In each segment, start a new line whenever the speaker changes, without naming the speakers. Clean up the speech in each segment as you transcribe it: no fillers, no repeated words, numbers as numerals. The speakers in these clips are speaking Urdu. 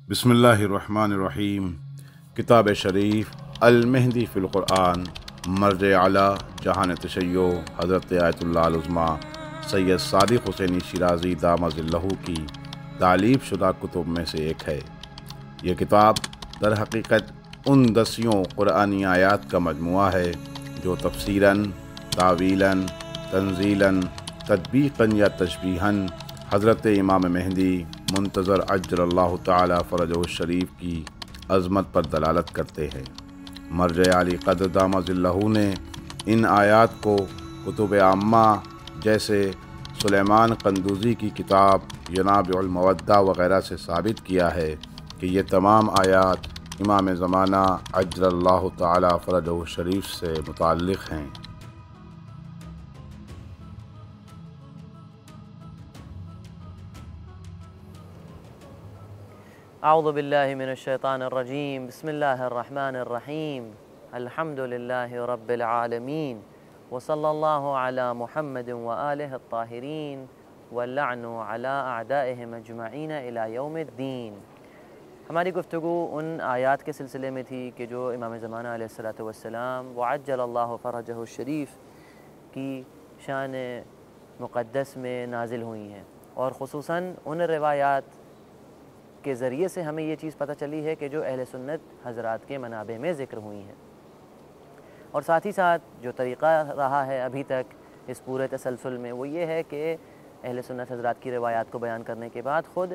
بسم اللہ الرحمن الرحیم۔ کتاب شریف المہدی فی القرآن، مرجع اعلیٰ جہان تشیع حضرت آیت اللہ العظمیٰ سید صادق حسینی شیرازی دامت ظلہ کی تالیف شدہ کتب میں سے ایک ہے۔ یہ کتاب در حقیقت ان 10 قرآنی آیات کا مجموعہ ہے جو تفسیراً، تاویلاً، تنزیلاً، تطبیقاً یا تشبیہاً حضرت امام مہدی منتظر عجل اللہ تعالی فرجہ الشریف کی عظمت پر دلالت کرتے ہیں۔ مرجع علی قدر دامت ظلہ نے ان آیات کو کتب عامہ جیسے سلیمان قندوزی کی کتاب ینابع المودہ وغیرہ سے ثابت کیا ہے کہ یہ تمام آیات امام زمانہ عجل اللہ تعالی فرجہ الشریف سے متعلق ہیں۔
اعوذ باللہ من الشیطان الرجیم، بسم اللہ الرحمن الرحیم، الحمد للہ رب العالمین، وصلی اللہ علی محمد وآلہ الطاہرین، واللعن علی اعدائہم اجمعین الی یوم الدین۔ ہماری گفتگو ان آیات کے سلسلے میں تھی کہ جو امام زمانہ علیہ السلام وعجل اللہ فرجہ الشریف کی شان مقدس میں نازل ہوئی ہیں، اور خصوصاً ان روایات کے ذریعے سے ہمیں یہ چیز پتہ چلی ہے کہ جو اہل سنت حضرات کے منابع میں ذکر ہوئی ہیں، اور ساتھ ہی ساتھ جو طریقہ رہا ہے ابھی تک اس پورے تسلسل میں وہ یہ ہے کہ اہل سنت حضرات کی روایات کو بیان کرنے کے بعد خود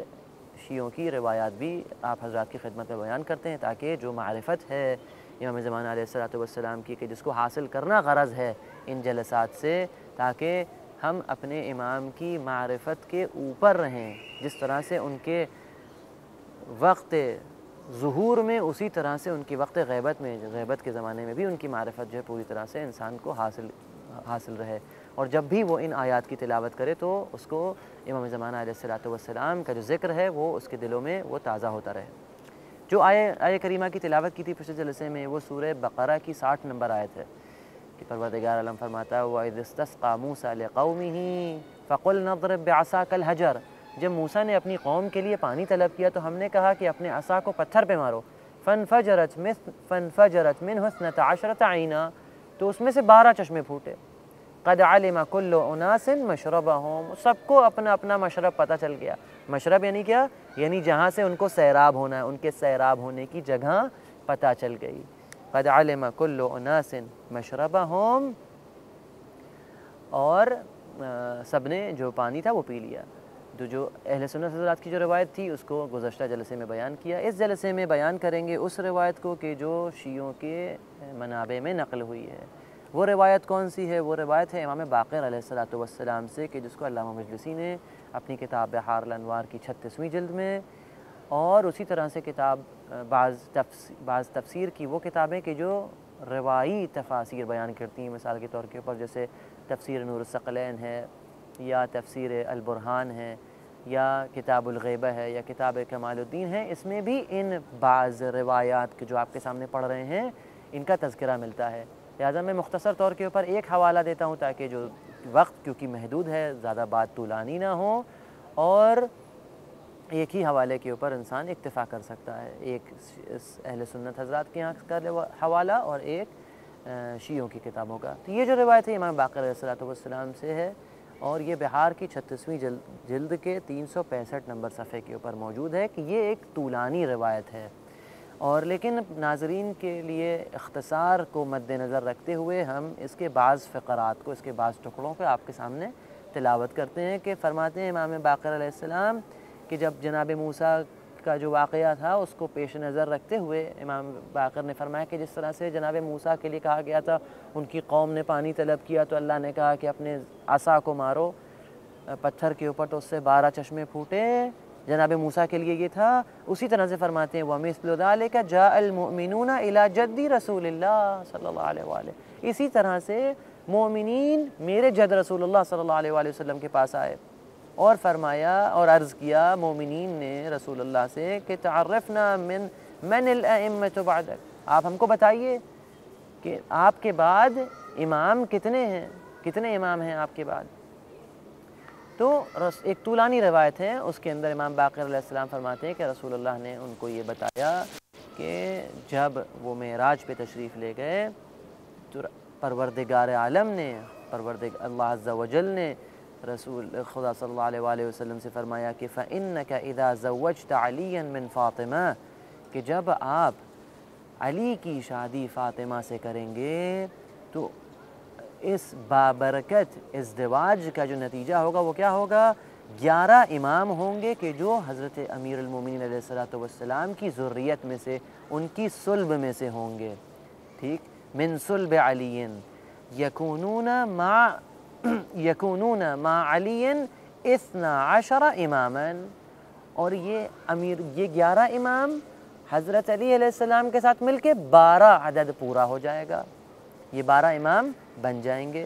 شیعوں کی روایات بھی آپ حضرات کی خدمت میں بیان کرتے ہیں، تاکہ جو معرفت ہے امام زمانہ علیہ السلام کی کہ جس کو حاصل کرنا غرض ہے ان جلسات سے، تاکہ ہم اپنے امام کی معرفت کے اوپر رہیں، جس طرح سے ان کے وقت ظہور میں اسی طرح سے ان کی وقت غیبت میں، غیبت کے زمانے میں بھی ان کی معرفت جو ہے پوری طرح سے انسان کو حاصل رہے، اور جب بھی وہ ان آیات کی تلاوت کرے تو اس کو امام زمانہ علیہ السلام کا جو ذکر ہے وہ اس کے دلوں میں وہ تازہ ہوتا رہے۔ جو آیہ کریمہ کی تلاوت کی تھی پچھلے جلسے میں وہ سورہ بقرہ کی 60 نمبر آیت ہے کہ پروردگار عالم فرماتا ہے وَإِذِ اسْتَسْقَىٰ مُوسَىٰ لِقَوْمِهِ فَقُلْنَا اضْرِب بِّعَصَاكَ الْحَجَرَ۔ جب موسیٰ نے اپنی قوم کے لیے پانی طلب کیا تو ہم نے کہا کہ اپنے عصا کو پتھر پہ مارو، فَانْفَجَرَتْ مِنْهُ 12 عَيْنًا، تو اس میں سے 12 چشمے پھوٹے۔ قَدْ عَلِمَ كُلُّ أُنَاسٍ مَشْرَبَهُمْ، سب کو اپنا اپنا مشرب پتہ چل گیا۔ مشرب یعنی کیا؟ یعنی جہاں سے ان کو سیراب ہونا ہے، ان کے سیراب ہونے کی جگہ پتہ چل گئی۔ قَدْ عَلِمَ كُلُّ أُنَاسٍ مَشْرَبَهُمْ، اور سب نے جو پانی تھا وہ پی لیا۔ تو جو اہل سنت حضرات کی جو روایت تھی اس کو گزشتہ جلسے میں بیان کیا، اس جلسے میں بیان کریں گے اس روایت کو کہ جو شیعوں کے منابع میں نقل ہوئی ہے۔ وہ روایت کون سی ہے؟ وہ روایت ہے امام باقر علیہ السلام سے کہ جس کو علامہ مجلسی نے اپنی کتاب بحار الانوار کی 36ویں جلد میں، اور اسی طرح سے کتاب بعض تفسیر کی وہ کتابیں کہ جو روائی تفاسیر بیان کرتی ہیں، مثال کے طور کے اوپر جیسے تفسیر نور الثقلین ہے، یا تفسیر البرہان ہے، یا کتاب الغیبہ ہے، یا کتاب کمال الدین ہے، اس میں بھی ان بعض روایات کے جو آپ کے سامنے پڑھ رہے ہیں ان کا تذکرہ ملتا ہے۔ لہٰذا میں مختصر طور کے اوپر ایک حوالہ دیتا ہوں تاکہ جو وقت کیونکہ محدود ہے زیادہ بات طولانی نہ ہو، اور ایک ہی حوالے کے اوپر انسان اکتفا کر سکتا ہے، ایک اہل سنت حضرات کے یہاں کا حوالہ اور ایک شیعوں کی کتابوں کا۔ تو یہ جو روایت ہے امام باقر علیہ السلام سے ہے، اور یہ بحار کی 36ویں جلد کے 365 نمبر صفحے کے اوپر موجود ہے کہ یہ ایک طولانی روایت ہے، اور لیکن ناظرین کے لیے اختصار کو مد نظر رکھتے ہوئے ہم اس کے بعض فقرات کو، اس کے بعض ٹکڑوں کو آپ کے سامنے تلاوت کرتے ہیں کہ فرماتے ہیں امام باقر علیہ السلام کہ جب جناب موسیٰ کا جو واقعہ تھا اس کو پیش نظر رکھتے ہوئے امام باقر نے فرمایا کہ جس طرح سے جناب موسیٰ کے لیے کہا گیا تھا، ان کی قوم نے پانی طلب کیا تو اللہ نے کہا کہ اپنے عصا کو مارو پتھر کے اوپر، تو اس سے 12 چشمے پھوٹے، جناب موسیٰ کے لیے یہ تھا۔ اسی طرح سے فرماتے ہیں وَمِثْلُ ذَلِكَ جَاءَ الْمُؤْمِنُونَ إِلَى جَدِّ رسول اللہ صلی اللہ علیہ وآلہ، اسی طرح سے مومنین میرے جد رسول اللہ صلی اللہ علیہ وآلہ وسلم کے پاس آئے اور فرمایا اور عرض کیا مومنین نے رسول اللہ سے کہ تعرفنا من الائمۃ بعدک، آپ ہم کو بتائیے کہ آپ کے بعد امام کتنے ہیں، کتنے امام ہیں آپ کے بعد؟ تو ایک طولانی روایت ہے، اس کے اندر امام باقر علیہ السلام فرماتے ہیں کہ رسول اللہ نے ان کو یہ بتایا کہ جب وہ معراج پہ تشریف لے گئے تو پروردگار عالم نے، اللہ عز و جل نے رسول خدا صلی اللہ علیہ وآلہ وسلم سے فرمایا کہ فَإِنَّكَ إِذَا زَوَّجْتَ عَلِيًّا مِّن فاطمہ، کہ جب آپ علی کی شادی فاطمہ سے کریں گے تو اس بابرکت ازدواج کا جو نتیجہ ہوگا وہ کیا ہوگا؟ 11 امام ہوں گے کہ جو حضرت امیر المومنین علیہ السلام کی ذریت میں سے، ان کی صلب میں سے ہوں گے، ٹھیک، من صلب علی یکونون مع علی 12 اماما، اور یہ 11 امام حضرت علی علیہ السلام کے ساتھ مل کے 12 عدد پورا ہو جائے گا، یہ 12 امام بن جائیں گے۔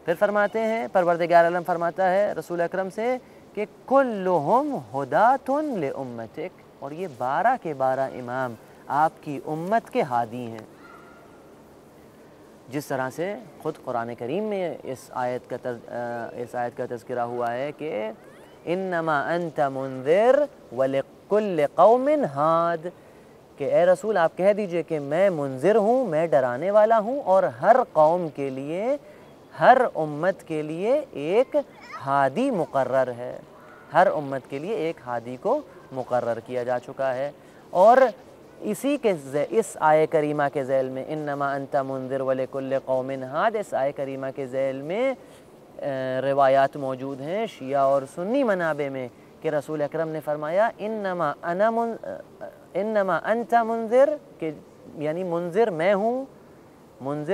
پھر فرماتے ہیں، پروردگار عالم فرماتا ہے رسول اکرم سے کہ کلہم ہدات لامتک، اور یہ 12 کے 12 امام آپ کی امت کے ہادی ہیں۔ جس طرح سے خود قرآن کریم میں اس آیت کا تذکرہ ہوا ہے کہ انما انت منذر ولکل قوم ہاد، کہ اے رسول آپ کہہ دیجئے کہ میں منذر ہوں، میں ڈرانے والا ہوں، اور ہر قوم کے لیے، ہر امت کے لیے ایک ہادی مقرر ہے، ہر امت کے لیے ایک ہادی کو مقرر کیا جا چکا ہے۔ اور اس آیہ کریمہ کے ذیل میں انما انت منذر ولکل قوم ہاد، اس آیہ کریمہ کے ذیل میں روایات موجود ہیں شیعہ اور سنی منابع میں کہ رسول اکرم نے فرمایا انما انت منذر، کہ یعنی منذر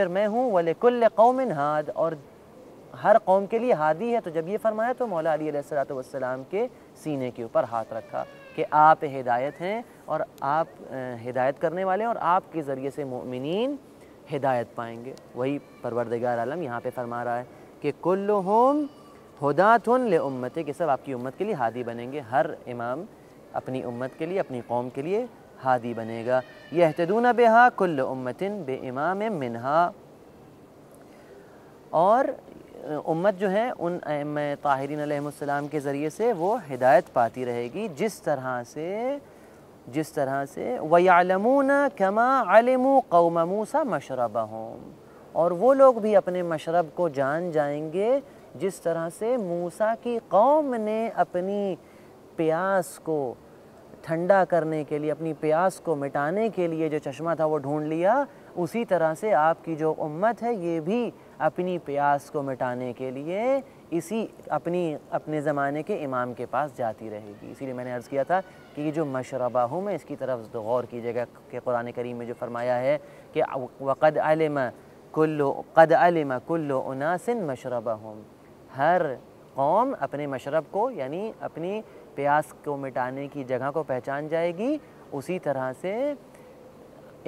میں ہوں ولکل قوم ہاد، اور ہر قوم کے لیے ہادی ہے۔ تو جب یہ فرمایا تو مولا علی علیہ السلام کے سینے کے اوپر ہاتھ رکھا کہ آپ ہدایت ہیں، اور آپ ہدایت کرنے والے ہیں، اور آپ کے ذریعے سے مؤمنین ہدایت پائیں گے۔ وہی پروردگار عالم یہاں پہ فرما رہا ہے کہ کلہم ہدات لامتک، کہ سب آپ کی امت کے لیے ہادی بنیں گے، ہر امام اپنی امت کے لیے، اپنی قوم کے لیے ہادی بنے گا۔ یہتدون بہا کل امت بامام منہا، اور امت جو ہے ان ائمہ طاہرین علیہ السلام کے ذریعے سے وہ ہدایت پاتی رہے گی، جس طرح سے وَيَعْلَمُونَ كَمَا عَلِمُوا قَوْمَ مُوسَى مَشْرَبَهُمْ، اور وہ لوگ بھی اپنے مشرب کو جان جائیں گے جس طرح سے موسیٰ کی قوم نے اپنی پیاس کو ٹھنڈا کرنے کے لیے، اپنی پیاس کو مٹانے کے لیے جو چشمہ تھا وہ ڈھونڈ لیا، اسی طرح سے آپ کی جو امت ہے یہ بھی اپنی پیاس کو مٹانے کے لیے اپنے زمانے کے امام کے پاس جاتی رہے گی۔ اسی لیے میں نے عرض کیا تھا کہ یہ جو مشربہم ہے اس کی طرف غور کیجیے گا کہ قرآن کریم میں جو فرمایا ہے کہ وَقَدْ عَلِمَ كُلُّ أُنَاسٍ مَشْرَبَهُمْ، ہر قوم اپنے مشرب کو یعنی اپنی پیاس کو مٹانے کی جگہ کو پہچان جائے گی۔ اسی طرح سے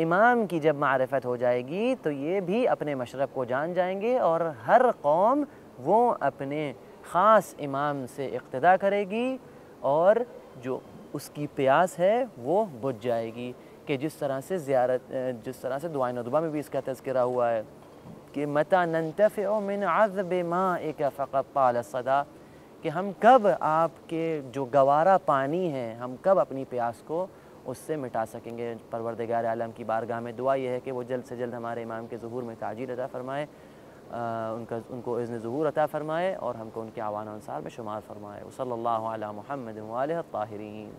امام کی جب معرفت ہو جائے گی تو یہ بھی اپنے مشرب کو جان جائیں گے، اور ہر قوم وہ اپنے خاص امام سے اقتدا کرے گی، اور جو اس کی پیاس ہے وہ بجھ جائے گی۔ کہ جس طرح سے دعائے ندبہ میں بھی اس کا تذکرہ ہوا ہے کہ مَتَى نَنْتَفِعُ مِنْ عَذْبِ مَائِكَ فَقَدْ طَالَ الصَّدَى، کہ ہم کب آپ کے جو گوارا پانی ہے ہم کب اپنی پیاس کو اس سے مٹا سکیں گے۔ پروردگار عالم کی بارگاہ میں دعا یہ ہے کہ وہ جلد سے جلد ہمارے امام کے ظہور میں تعجیل عطا فرمائے، ان کو اذن ظہور عطا فرمائے، اور ہم کو ان کے اعوان و انصار میں شمار فرمائے۔ صلی اللہ علی محمد وآلہ الطاہرین۔